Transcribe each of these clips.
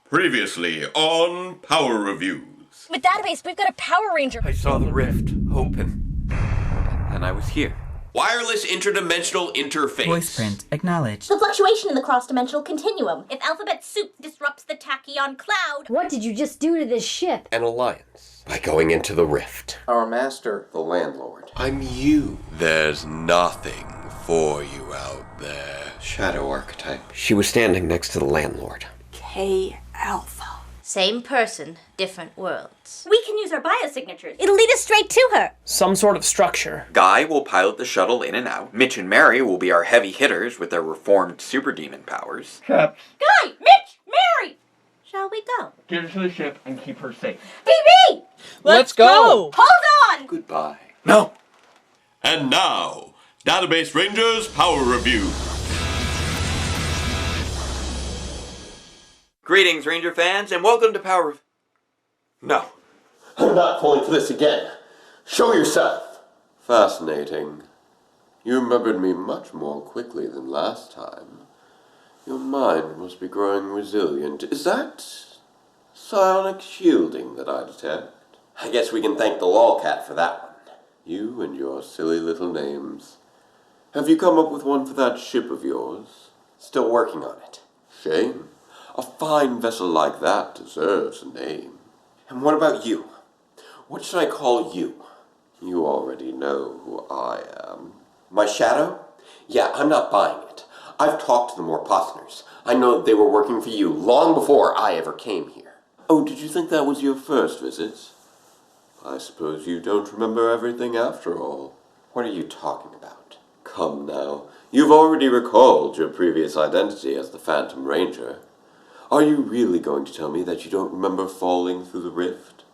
Previously on Power Reviews. With Database, we've got a Power Ranger. I saw the rift open, and I was here. Wireless interdimensional interface. Voice print acknowledged. The fluctuation in the cross-dimensional continuum. If alphabet soup disrupts the tachyon cloud. What did you just do to this ship? An alliance. By going into the rift. Our master, The landlord. I'm you. There's nothing for you out there. Shadow archetype. She was standing next to the landlord. K-Alpha. Same person, different worlds. We can use our biosignatures. It'll lead us straight to her. Some sort of structure. Guy will pilot the shuttle in and out. Mitch and Mary will be our heavy hitters with their reformed super demon powers. Chaps, Guy! Mitch! Mary! Shall we go? get her to the ship and keep her safe. BB! Let's go! Hold on! Goodbye. No! And now, Database Rangers Power Review. Greetings, Ranger fans, and welcome to Power... No. I'm not falling for this again. Show yourself. Fascinating. You remembered me much more quickly than last time. Your mind must be growing resilient. Is that psionic shielding that I detect? I guess we can thank the lolcat for that one. You and your silly little names. Have you come up with one for that ship of yours? Still working on it. Shame. A fine vessel like that deserves a name. And what about you? What should I call you? You already know who I am. My shadow? Yeah, I'm not buying it. I've talked to the Morposners. I know that they were working for you long before I ever came here. Oh, did you think that was your first visit? I suppose you don't remember everything after all. What are you talking about? Come now, you've already recalled your previous identity as the Phantom Ranger. Are you really going to tell me that you don't remember falling through the rift?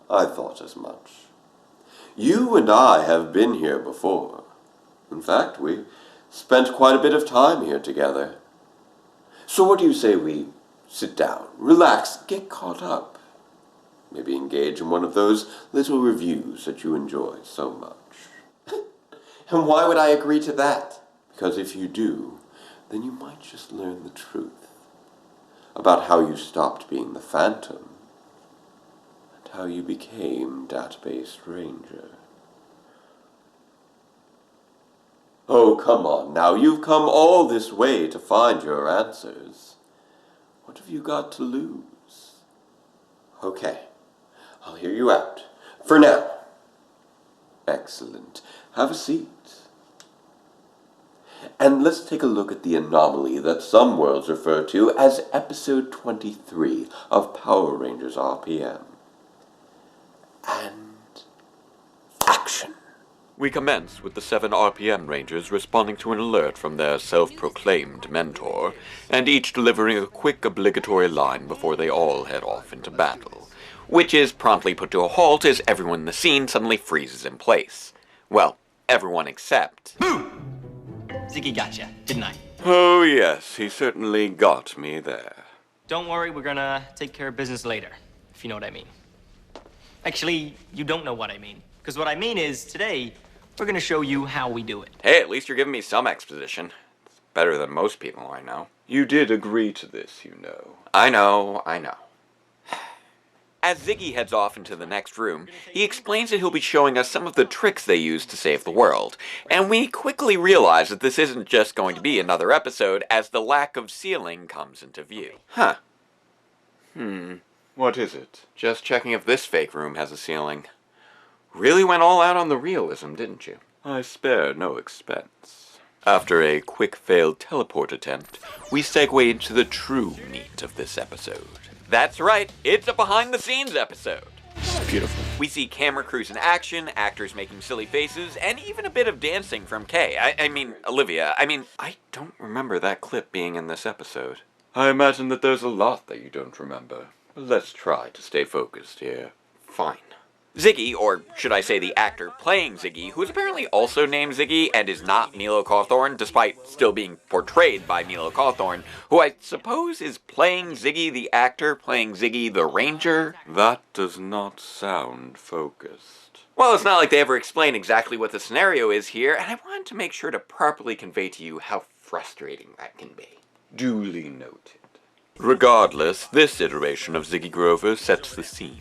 I thought as much. You and I have been here before. In fact, we spent quite a bit of time here together. So what do you say we sit down, relax, get caught up? Maybe engage in one of those little reviews that you enjoy so much. And why would I agree to that? Because if you do, then you might just learn the truth about how you stopped being the Phantom and how you became Database Ranger. Oh, come on now, you've come all this way to find your answers. What have you got to lose? Okay, I'll hear you out. For now. Excellent. Have a seat. And let's take a look at the anomaly that some worlds refer to as Episode 23 of Power Rangers RPM. And action! We commence with the 7 RPM Rangers responding to an alert from their self-proclaimed mentor, and each delivering a quick obligatory line before they all head off into battle, which is promptly put to a halt as everyone in the scene suddenly freezes in place. Well, everyone except... Ziggy gotcha, didn't I? Oh yes, he certainly got me there. Don't worry, we're gonna take care of business later, if you know what I mean. Actually, you don't know what I mean. Because what I mean is, today, we're gonna show you how we do it. Hey, at least you're giving me some exposition. It's better than most people I know. You did agree to this, you know. I know. As Ziggy heads off into the next room, he explains that he'll be showing us some of the tricks they use to save the world, and we quickly realize that this isn't just going to be another episode as the lack of ceiling comes into view. Huh. What is it? Just checking if this fake room has a ceiling. Really went all out on the realism, didn't you? I spare no expense. After a quick failed teleport attempt, we segue into the true meat of this episode. That's right, it's a behind-the-scenes episode. It's beautiful. We see camera crews in action, actors making silly faces, and even a bit of dancing from Kay. I mean, Olivia. I don't remember that clip being in this episode. I imagine that there's a lot that you don't remember. Let's try to stay focused here. Fine. Ziggy, or should I say the actor playing Ziggy, who is apparently also named Ziggy and is not Milo Cawthorn, despite still being portrayed by Milo Cawthorn, who I suppose is playing Ziggy the actor, playing Ziggy the Ranger? That does not sound focused. Well, it's not like they ever explain exactly what the scenario is here, and I wanted to make sure to properly convey to you how frustrating that can be. Duly noted. Regardless, this iteration of Ziggy Grover sets the scene.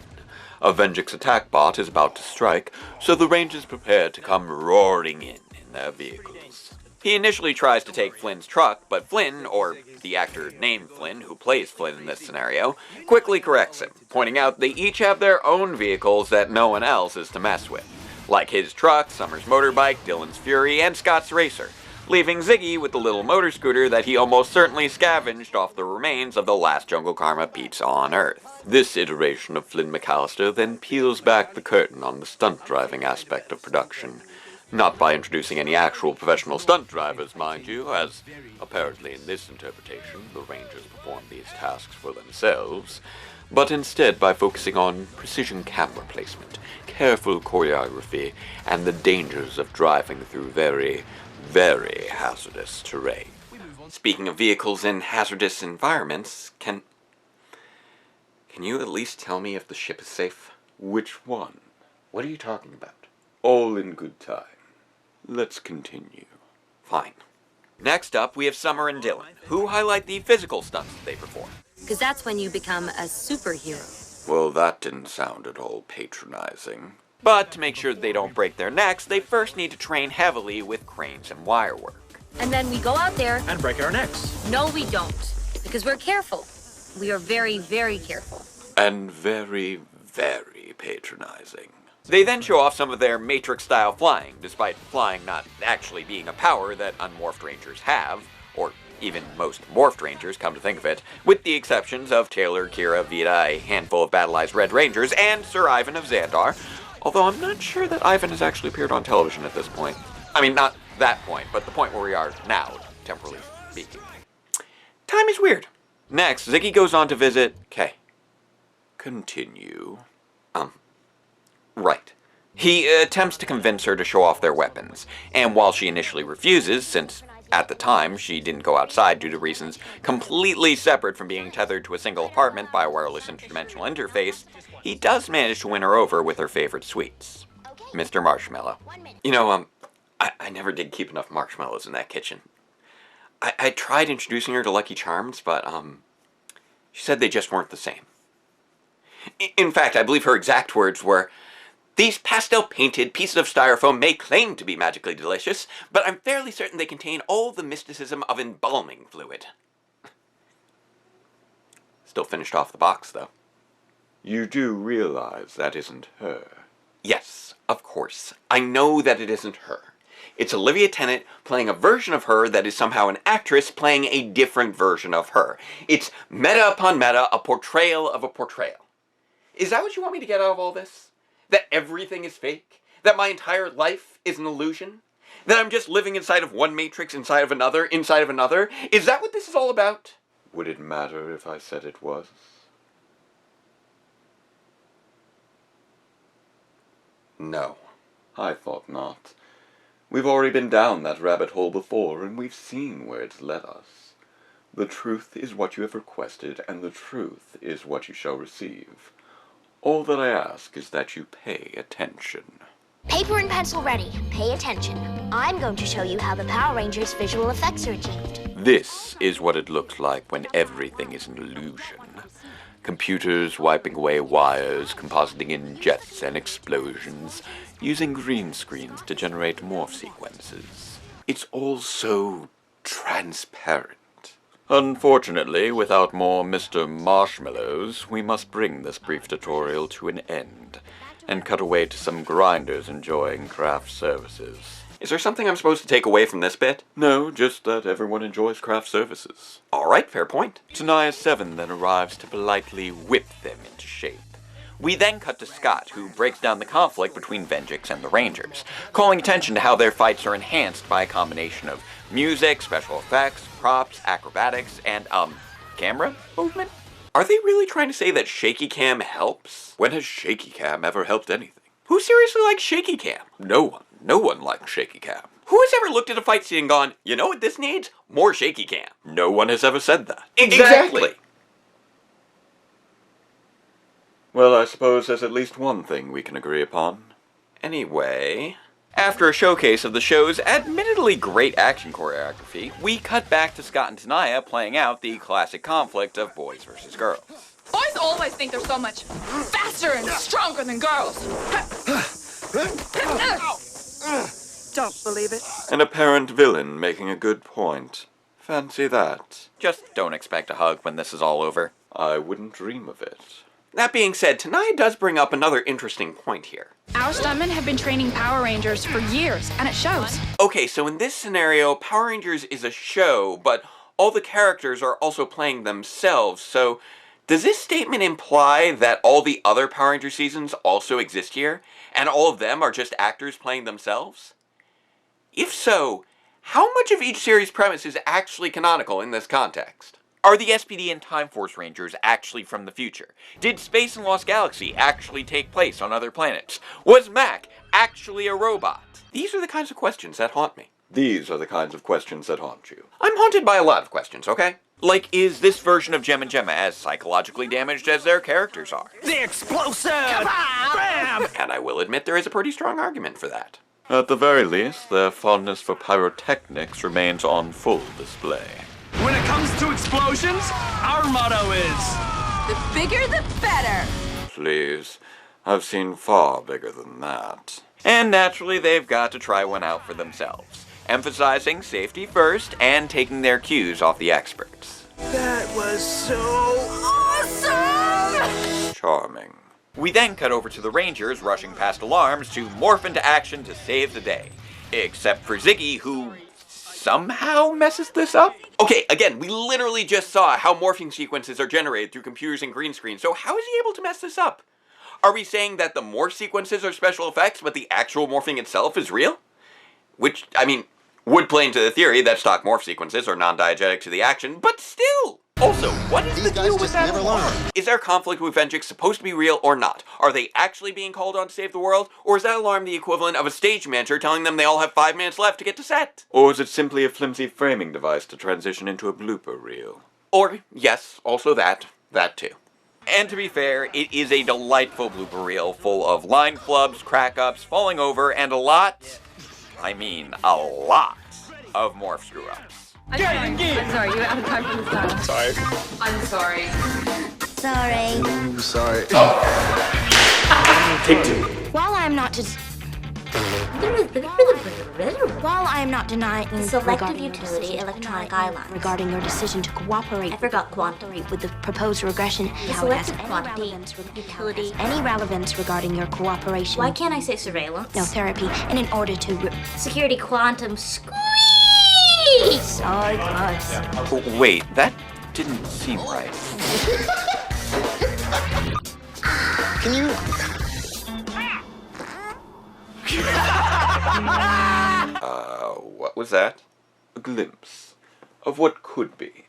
A Vengeance attack bot is about to strike, so the Rangers prepare to come roaring in their vehicles. He initially tries to take Flynn's truck, but Flynn, or the actor named Flynn, who plays Flynn in this scenario, quickly corrects him, pointing out they each have their own vehicles that no one else is to mess with, like his truck, Summer's motorbike, Dylan's Fury, and Scott's Racer, leaving Ziggy with the little motor scooter that he almost certainly scavenged off the remains of the last Jungle Karma pizza on Earth. This iteration of Flynn McAllister then peels back the curtain on the stunt driving aspect of production. Not by introducing any actual professional stunt drivers, mind you, as apparently in this interpretation the Rangers perform these tasks for themselves, but instead by focusing on precision camera placement, careful choreography, and the dangers of driving through very, very hazardous terrain. Speaking of vehicles in hazardous environments, can you at least tell me if the ship is safe? Which one? What are you talking about? All in good time. Let's continue. Fine. Next up, we have Summer and Dylan, who highlight the physical stunts that they perform. Because that's when you become a superhero. Well, that didn't sound at all patronizing. But to make sure that they don't break their necks, they first need to train heavily with cranes and wire work. And then we go out there... And break our necks. No, we don't. Because we're careful. We are very, very careful. And very, very patronizing. They then show off some of their Matrix-style flying, despite flying not actually being a power that unmorphed Rangers have, or even most morphed Rangers, come to think of it, with the exceptions of Taylor, Kira, Vita, a handful of battle-ized Red Rangers, and Sir Ivan of Xandar, although I'm not sure that Ivan has actually appeared on television at this point. I mean, not that point, but the point where we are now, temporally speaking. Time is weird. Next, Ziggy goes on to visit Kay. Continue. Right. He attempts to convince her to show off their weapons, and while she initially refuses, since at the time she didn't go outside due to reasons completely separate from being tethered to a single apartment by a wireless interdimensional interface, he does manage to win her over with her favorite sweets. Mr. Marshmallow. You know, I never did keep enough marshmallows in that kitchen. I tried introducing her to Lucky Charms, but, she said they just weren't the same. In fact, I believe her exact words were, "These pastel-painted pieces of styrofoam may claim to be magically delicious, but I'm fairly certain they contain all the mysticism of embalming fluid." Still finished off the box, though. You do realize that isn't her. Yes, of course. I know that it isn't her. It's Olivia Tennant playing a version of her that is somehow an actress playing a different version of her. It's meta upon meta, a portrayal of a portrayal. Is that what you want me to get out of all this? That everything is fake? That my entire life is an illusion? That I'm just living inside of one matrix, inside of another, inside of another? Is that what this is all about? Would it matter if I said it was? No. I thought not. We've already been down that rabbit hole before, and we've seen where it's led us. The truth is what you have requested, and the truth is what you shall receive. All that I ask is that you pay attention. Paper and pencil ready. Pay attention. I'm going to show you how the Power Rangers visual effects are achieved. This is what it looks like when everything is an illusion. Computers wiping away wires, compositing in jets and explosions, using green screens to generate morph sequences. It's all so transparent. Unfortunately, without more Mr. Marshmallows, we must bring this brief tutorial to an end, and cut away to some grinders enjoying craft services. Is there something I'm supposed to take away from this bit? No, just that everyone enjoys craft services. Alright, fair point. Tanaya 7 then arrives to politely whip them into shape. We then cut to Scott, who breaks down the conflict between Vengeance and the Rangers, calling attention to how their fights are enhanced by a combination of music, special effects, props, acrobatics, and, camera movement? Are they really trying to say that shaky cam helps? When has shaky cam ever helped anything? Who seriously likes shaky cam? No one. No one likes shaky cam. Who has ever looked at a fight scene and gone, you know what this needs? More shaky cam. No one has ever said that. Exactly. Well, I suppose there's at least one thing we can agree upon. Anyway, After a showcase of the show's admittedly great action choreography, we cut back to Scott and Tanaya playing out the classic conflict of boys versus girls. Boys always think they're so much faster and stronger than girls. Don't believe it. An apparent villain making a good point. Fancy that. Just don't expect a hug when this is all over. I wouldn't dream of it. That being said, Tanaya does bring up another interesting point here. Our stuntmen have been training Power Rangers for years, and it shows. Okay, so in this scenario, Power Rangers is a show, but all the characters are also playing themselves, so does this statement imply that all the other Power Ranger seasons also exist here, and all of them are just actors playing themselves? If so, how much of each series' premise is actually canonical in this context? Are the SPD and Time Force Rangers actually from the future? Did Space and Lost Galaxy actually take place on other planets? Was Mac actually a robot? These are the kinds of questions that haunt me. These are the kinds of questions that haunt you. I'm haunted by a lot of questions, okay? Like, is this version of Gem and Gemma as psychologically damaged as their characters are? The explosive! Bam! And I will admit there is a pretty strong argument for that. At the very least, their fondness for pyrotechnics remains on full display. When it comes to explosions, our motto is... The bigger the better. Please, I've seen far bigger than that. And naturally, they've got to try one out for themselves, emphasizing safety first and taking their cues off the experts. That was so awesome! Charming. We then cut over to the Rangers rushing past alarms to morph into action to save the day. Except for Ziggy, who somehow messes this up? Okay, again, we literally just saw how morphing sequences are generated through computers and green screen, so how is he able to mess this up? Are we saying that the morph sequences are special effects, but the actual morphing itself is real? Which, I mean, would play into the theory that stock morph sequences are non-diegetic to the action, but still! Also, what is the deal with that alarm? Is our conflict with Venjix supposed to be real or not? Are they actually being called on to save the world? Or is that alarm the equivalent of a stage manager telling them they all have 5 minutes left to get to set? Or is it simply a flimsy framing device to transition into a blooper reel? Or, yes, also that too. And to be fair, it is a delightful blooper reel full of line flubs, crack-ups, falling over, and a lot, I mean a lot, of morph screw-ups. I'm sorry, you out of time for this time. Sorry. I'm sorry. Sorry. Ooh, sorry. Take two. While I am not denying Selective utility electronic eye lines. regarding your decision to cooperate I forgot quantum. with the proposed regression, how it has Selective quantity utility. any relevance regarding your cooperation. Why can't I say surveillance? No therapy, and in order to Security quantum squeeze! so close. Wait, that didn't seem right. Can you... What was that? A glimpse of what could be,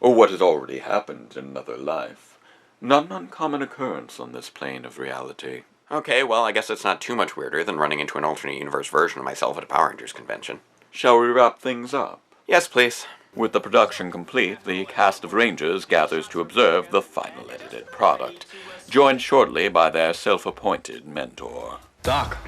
or what has already happened in another life. Not an uncommon occurrence on this plane of reality. Okay, well, I guess it's not too much weirder than running into an alternate universe version of myself at a Power Rangers convention. Shall we wrap things up? Yes, please. With the production complete, the cast of Rangers gathers to observe the final edited product, joined shortly by their self-appointed mentor. Doc.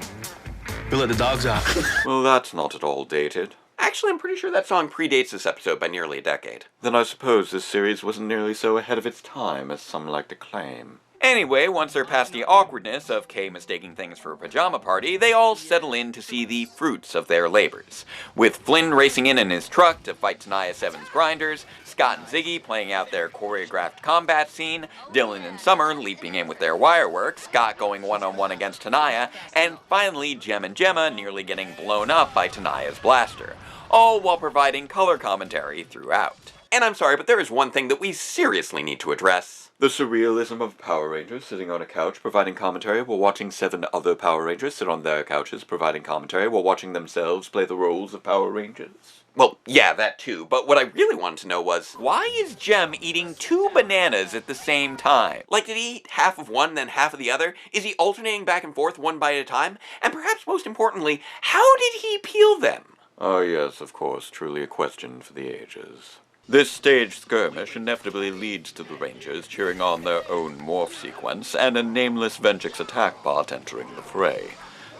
We let the dogs out. Well, that's not at all dated. Actually, I'm pretty sure that song predates this episode by nearly a decade. Then I suppose this series wasn't nearly so ahead of its time as some like to claim. Anyway, once they're past the awkwardness of Kay mistaking things for a pajama party, they all settle in to see the fruits of their labors. With Flynn racing in his truck to fight Tanaya 7's grinders, Scott and Ziggy playing out their choreographed combat scene, Dylan and Summer leaping in with their wirework, Scott going one-on-one against Tanaya, and finally Gem and Gemma nearly getting blown up by Tanaya's blaster, all while providing color commentary throughout. And I'm sorry, but there is one thing that we seriously need to address. The surrealism of Power Rangers sitting on a couch providing commentary while watching 7 other Power Rangers sit on their couches providing commentary while watching themselves play the roles of Power Rangers. Well, yeah, that too, but what I really wanted to know was, why is Gem eating 2 bananas at the same time? Like, did he eat half of one, then half of the other? Is he alternating back and forth one bite at a time? And perhaps most importantly, how did he peel them? Oh yes, of course, truly a question for the ages. This staged skirmish inevitably leads to the Rangers cheering on their own morph sequence and a nameless Venjix attack bot entering the fray.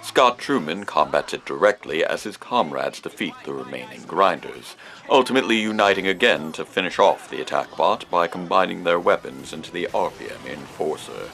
Scott Truman combats it directly as his comrades defeat the remaining grinders, ultimately uniting again to finish off the attack bot by combining their weapons into the RPM Enforcer.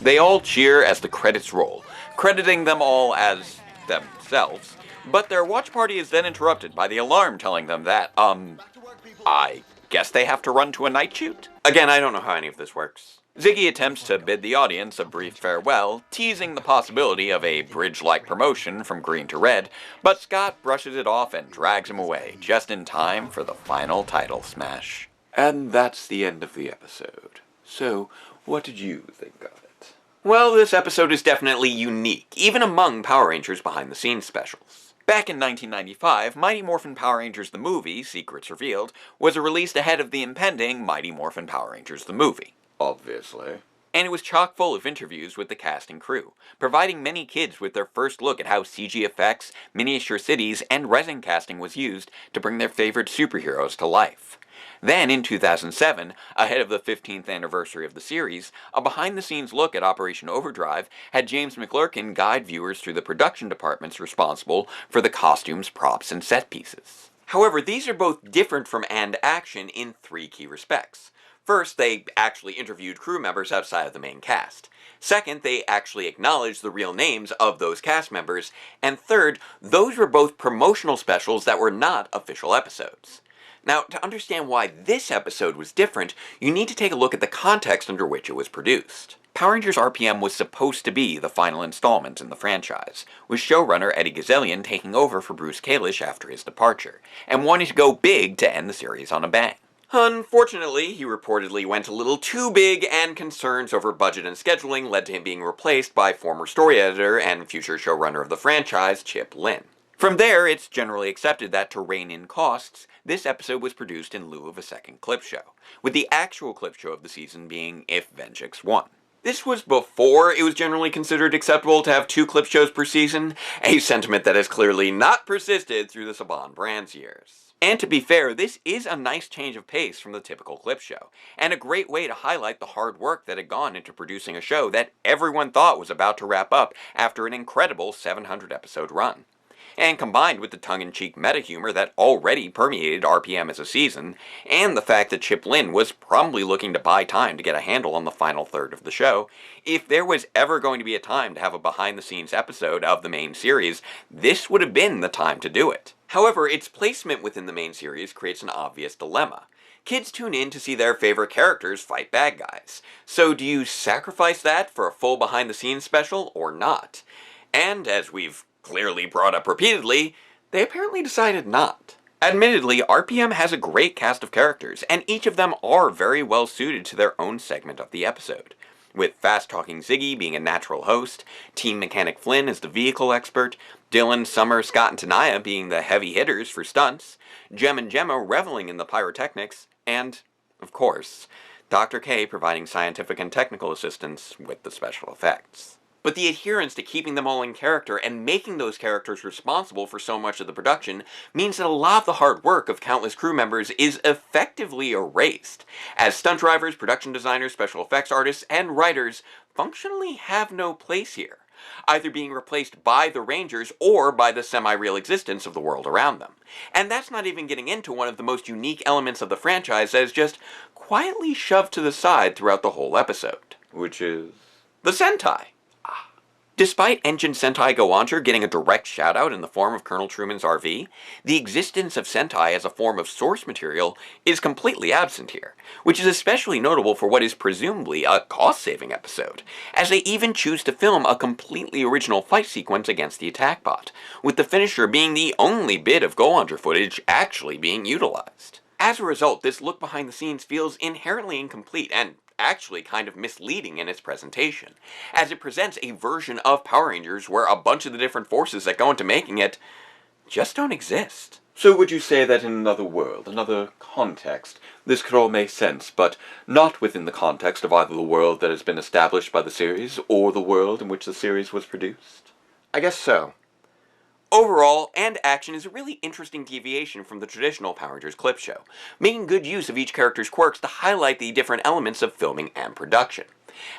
They all cheer as the credits roll, crediting them all as themselves, but their watch party is then interrupted by the alarm telling them that, I guess they have to run to a night shoot? Again, I don't know how any of this works. Ziggy attempts to bid the audience a brief farewell, teasing the possibility of a bridge-like promotion from green to red, but Scott brushes it off and drags him away, just in time for the final title smash. And that's the end of the episode. So, what did you think of it? Well, this episode is definitely unique, even among Power Rangers behind-the-scenes specials. Back in 1995, Mighty Morphin Power Rangers the Movie, Secrets Revealed, was released ahead of the impending Mighty Morphin Power Rangers the Movie. Obviously. And it was chock full of interviews with the cast and crew, providing many kids with their first look at how CG effects, miniature cities, and resin casting was used to bring their favorite superheroes to life. Then, in 2007, ahead of the 15th anniversary of the series, a behind-the-scenes look at Operation Overdrive had James McLurkin guide viewers through the production departments responsible for the costumes, props, and set pieces. However, these are both different from And Action in 3 key respects. First, they actually interviewed crew members outside of the main cast. Second, they actually acknowledged the real names of those cast members. And third, those were both promotional specials that were not official episodes. Now, to understand why this episode was different, you need to take a look at the context under which it was produced. Power Rangers RPM was supposed to be the final installment in the franchise, with showrunner Eddie Gazelian taking over for Bruce Kalish after his departure, and wanting to go big to end the series on a bang. Unfortunately, he reportedly went a little too big, and concerns over budget and scheduling led to him being replaced by former story editor and future showrunner of the franchise, Chip Lynn. From there, it's generally accepted that to rein in costs, this episode was produced in lieu of a second clip show, with the actual clip show of the season being If Vengeance Won. This was before it was generally considered acceptable to have 2 clip shows per season, a sentiment that has clearly not persisted through the Saban Brands years. And to be fair, this is a nice change of pace from the typical clip show, and a great way to highlight the hard work that had gone into producing a show that everyone thought was about to wrap up after an incredible 700-episode run. And combined with the tongue-in-cheek meta-humor that already permeated RPM as a season, and the fact that Chip Lynn was probably looking to buy time to get a handle on the final third of the show, if there was ever going to be a time to have a behind-the-scenes episode of the main series, this would have been the time to do it. However, its placement within the main series creates an obvious dilemma. Kids tune in to see their favorite characters fight bad guys. So do you sacrifice that for a full behind-the-scenes special or not? And as we've clearly brought up repeatedly, they apparently decided not. Admittedly, RPM has a great cast of characters, and each of them are very well suited to their own segment of the episode. With fast-talking Ziggy being a natural host, Team Mechanic Flynn as the vehicle expert, Dylan, Summer, Scott, and Tanaya being the heavy hitters for stunts, Jem and Gemma reveling in the pyrotechnics, and, of course, Dr. K providing scientific and technical assistance with the special effects. But the adherence to keeping them all in character and making those characters responsible for so much of the production means that a lot of the hard work of countless crew members is effectively erased, as stunt drivers, production designers, special effects artists, and writers functionally have no place here, either being replaced by the Rangers or by the semi-real existence of the world around them. And that's not even getting into one of the most unique elements of the franchise that is just quietly shoved to the side throughout the whole episode. Which is? The Sentai. Despite Engine Sentai Go Onter getting a direct shout-out in the form of Colonel Truman's RV, the existence of Sentai as a form of source material is completely absent here, which is especially notable for what is presumably a cost-saving episode, as they even choose to film a completely original fight sequence against the attack bot, with the finisher being the only bit of Go Onter footage actually being utilized. As a result, this look behind the scenes feels inherently incomplete and actually kind of misleading in its presentation, as it presents a version of Power Rangers where a bunch of the different forces that go into making it just don't exist. So would you say that in another world, another context, this could all make sense, but not within the context of either the world that has been established by the series or the world in which the series was produced? I guess so. Overall, And Action is a really interesting deviation from the traditional Power Rangers clip show, making good use of each character's quirks to highlight the different elements of filming and production.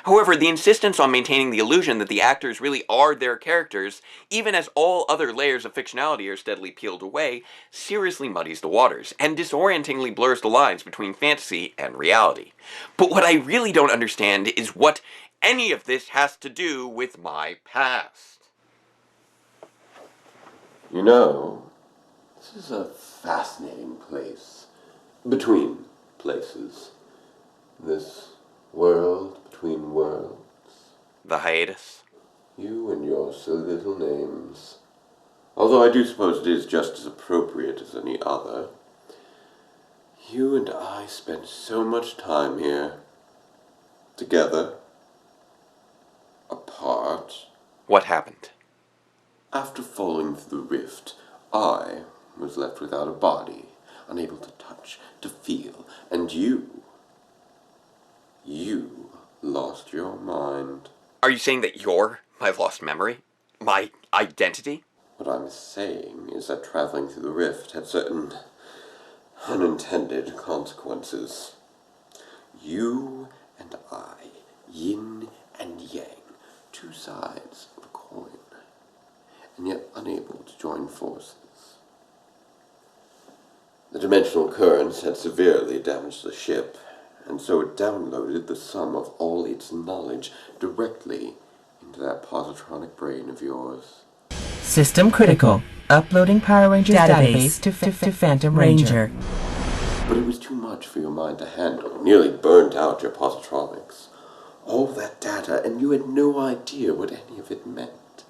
However, the insistence on maintaining the illusion that the actors really are their characters, even as all other layers of fictionality are steadily peeled away, seriously muddies the waters, and disorientingly blurs the lines between fantasy and reality. But what I really don't understand is what any of this has to do with my past. You know, this is a fascinating place. Between places. This world between worlds. The hiatus? You and your silly little names. Although I do suppose it is just as appropriate as any other. You and I spent so much time here. Together. Apart. What happened? After falling through the rift, I was left without a body, unable to touch, to feel, and you lost your mind. Are you saying that you're my lost memory? My identity? What I'm saying is that traveling through the rift had certain unintended consequences. You and I, yin and yang, two sides of a coin, and yet unable to join forces. The dimensional currents had severely damaged the ship, and so it downloaded the sum of all its knowledge directly into that positronic brain of yours. System critical. Uploading Power Rangers database to Phantom Ranger. But it was too much for your mind to handle. Nearly burned out your positronics. All that data, and you had no idea what any of it meant.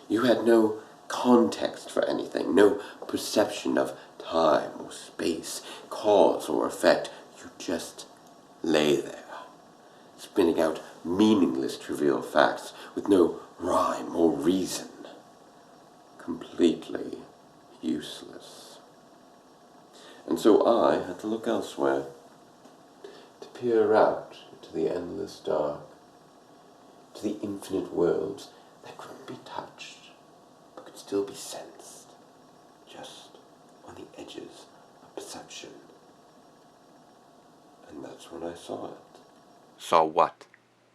You had no context for anything, no perception of time or space, cause or effect. You just lay there, spinning out meaningless trivial facts with no rhyme or reason. Completely useless. And so I had to look elsewhere, to peer out into the endless dark, to the infinite worlds that couldn't be touched, but could still be sensed, just on the edges of perception. And that's when I saw it. Saw what?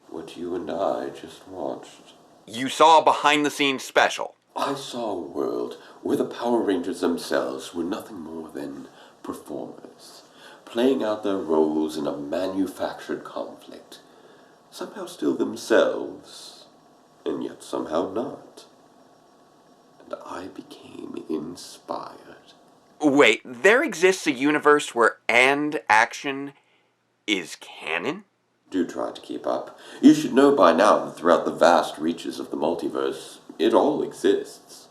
What you and I just watched. You saw a behind-the-scenes special. I saw a world where the Power Rangers themselves were nothing more than performers, playing out their roles in a manufactured conflict, somehow still themselves, and yet somehow not. And I became inspired. Wait, there exists a universe where and action is canon? Do try to keep up. You should know by now that throughout the vast reaches of the multiverse, it all exists.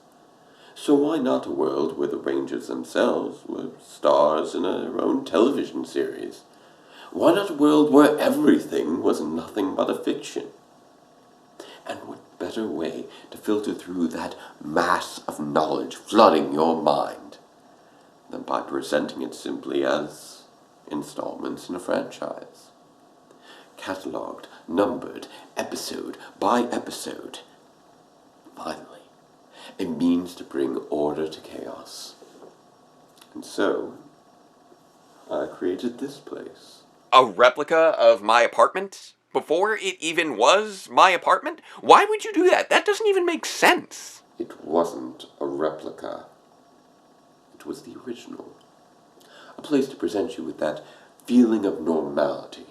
So why not a world where the Rangers themselves were stars in their own television series? Why not a world where everything was nothing but a fiction? And what better way to filter through that mass of knowledge flooding your mind than by presenting it simply as installments in a franchise? Catalogued, numbered, episode by episode. Finally, a means to bring order to chaos. And so, I created this place. A replica of my apartment? Before it even was my apartment? Why would you do that? That doesn't even make sense. It wasn't a replica. It was the original. A place to present you with that feeling of normality,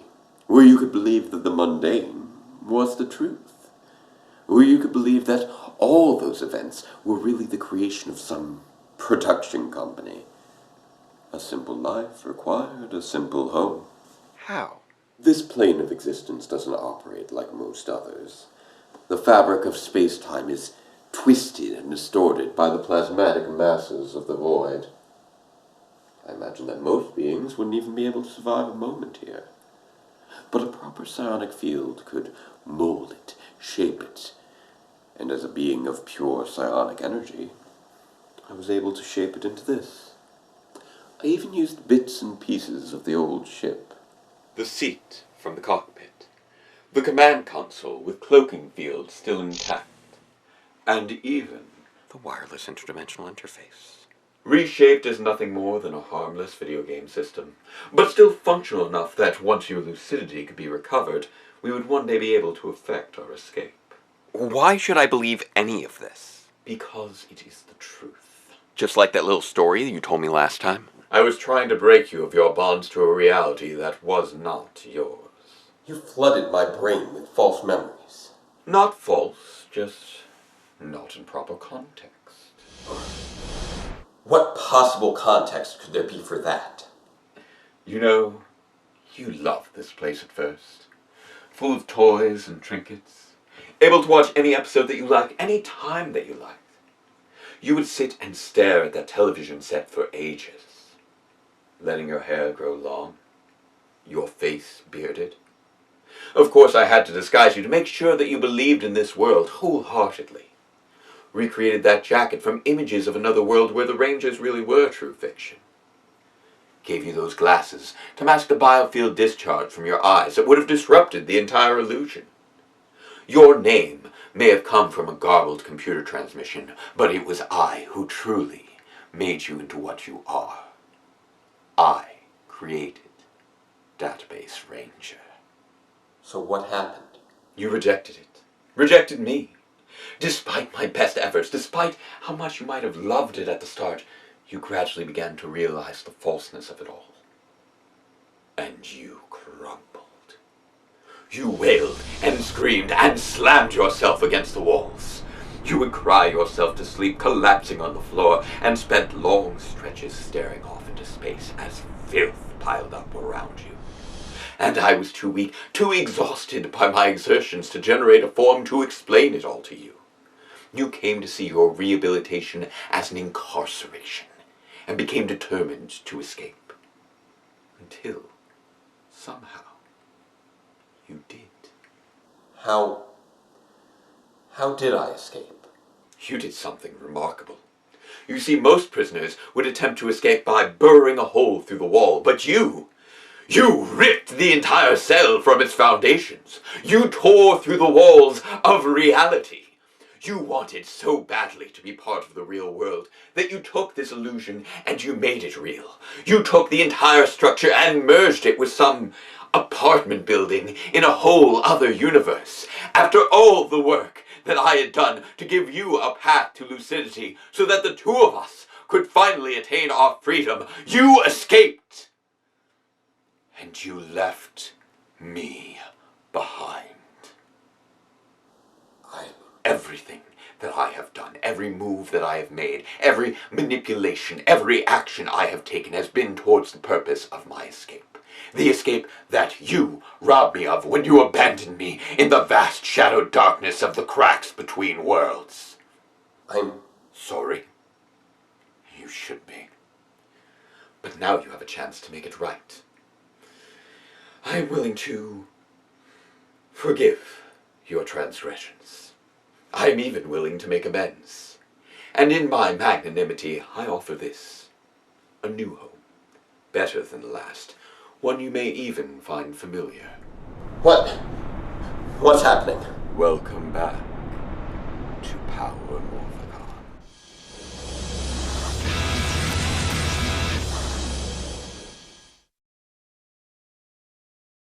where you could believe that the mundane was the truth, where you could believe that all those events were really the creation of some production company. A simple life required a simple home. How? This plane of existence doesn't operate like most others. The fabric of space-time is twisted and distorted by the plasmatic masses of the void. I imagine that most beings wouldn't even be able to survive a moment here. But a proper psionic field could mold it, shape it, and as a being of pure psionic energy, I was able to shape it into this. I even used bits and pieces of the old ship. The seat from the cockpit. The command console with cloaking fields still intact. And even the wireless interdimensional interface. Reshaped is nothing more than a harmless video game system, but still functional enough that once your lucidity could be recovered, we would one day be able to effect our escape. Why should I believe any of this? Because it is the truth. Just like that little story you told me last time? I was trying to break you of your bonds to a reality that was not yours. You flooded my brain with false memories. Not false, just not in proper context. What possible context could there be for that? You know, you loved this place at first. Full of toys and trinkets. Able to watch any episode that you like, any time that you liked. You would sit and stare at that television set for ages. Letting your hair grow long. Your face bearded. Of course, I had to disguise you to make sure that you believed in this world wholeheartedly. Recreated that jacket from images of another world where the Rangers really were true fiction. Gave you those glasses to mask the biofield discharge from your eyes that would have disrupted the entire illusion. Your name may have come from a garbled computer transmission, but it was I who truly made you into what you are. I created Database Ranger. So what happened? You rejected it. Rejected me. Despite my best efforts, despite how much you might have loved it at the start, you gradually began to realize the falseness of it all. And you crumbled. You wailed and screamed and slammed yourself against the walls. You would cry yourself to sleep, collapsing on the floor, and spent long stretches staring off into space as filth piled up around you. And I was too weak, too exhausted by my exertions to generate a form to explain it all to you. You came to see your rehabilitation as an incarceration, and became determined to escape. Until, somehow, you did. How did I escape? You did something remarkable. You see, most prisoners would attempt to escape by burrowing a hole through the wall, but you ripped the entire cell from its foundations. You tore through the walls of reality. You wanted so badly to be part of the real world that you took this illusion and you made it real. You took the entire structure and merged it with some apartment building in a whole other universe. After all the work that I had done to give you a path to lucidity so that the two of us could finally attain our freedom, you escaped. And you left me behind. Everything that I have done, every move that I have made, every manipulation, every action I have taken has been towards the purpose of my escape. The escape that you robbed me of when you abandoned me in the vast shadowed darkness of the cracks between worlds. I'm sorry. You should be. But now you have a chance to make it right. I am willing to forgive your transgressions. I am even willing to make amends. And in my magnanimity, I offer this. A new home. Better than the last. One you may even find familiar. What's happening? Welcome back to Power Rangers.